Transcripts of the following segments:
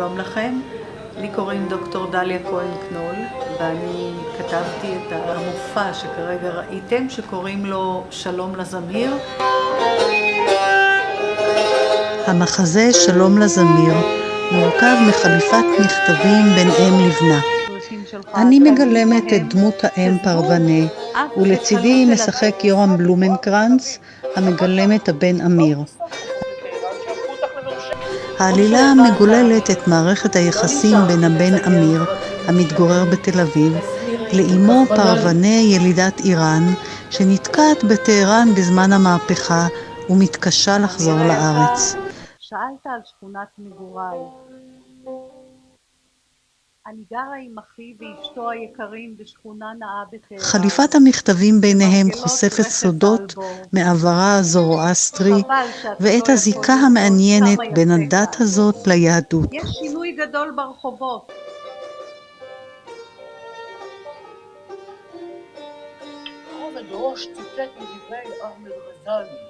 שלום לכם, לי קוראים דוקטור דליה כהן-קנוהל ואני כתבתי את המופע שכרגע ראיתם שקוראים לו שלום לזמיר. המחזה שלום לזמיר מורכב מחליפת מכתבים בין אם לבנה. אני מגלמת את דמות האם פרבנה ולצידי משחק יורם בלומנקרנץ המגלם את הבן אמיר. העלילה מגוללת את מערכת היחסים בין הבן אמיר, המתגורר בתל אביב, לאמו פרבנה ילידת איראן, שנתקעת בטהרן בזמן המהפכה ומתקשה לחזור לארץ. שאלת על שכונת מגוריי. אני גרה עם אחי ואשתו היקרים בשכונה נאה בטהרן. חליפת המכתבים ביניהם חושפת סודות מעברה הזורואסטרי ואת הזיקה המעניינת בין הדת הזאת ליהדות. יש שינוי גדול ברחובות.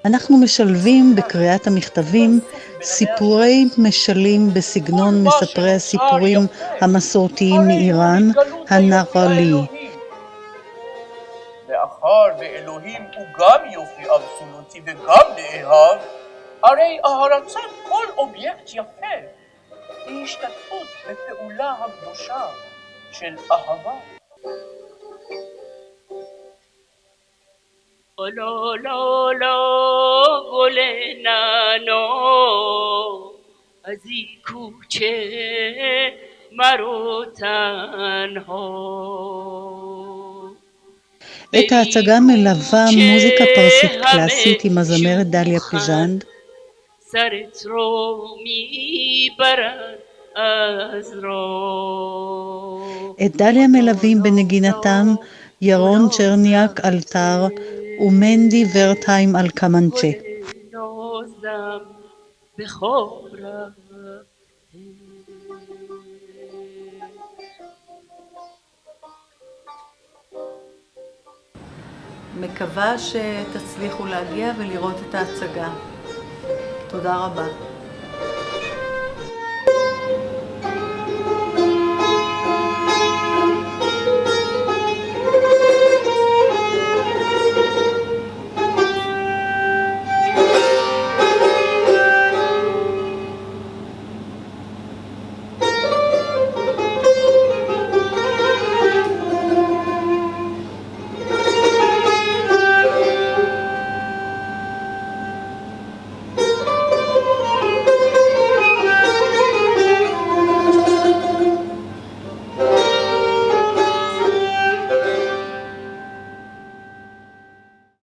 אנחנו משלבים בקריאת המכתבים סיפורי משלים בסגנון מספרי הסיפורים המסורתיים מאיראן, הנרלי. מאחר ואלוהים הוא גם יופי אבסולוטי וגם נאהב, הרי הערצת כל אובייקט יפה היא השתתפות בפעולה הקדושה של אהבה. לא לא לא גולננו ازی کوچه مرو تنها. את ההצגה מלווה מוזיקה פרסית קלאסית עם הזמרת דליה פז'נד. سرت رو میبرد از رو. את דליה מלווים בנגינתם ירון צ'רניאק על תר ומנדי ורטהיים על קמנצ'ה. מקווה שתצליחו להגיע ולראות את ההצגה. תודה רבה.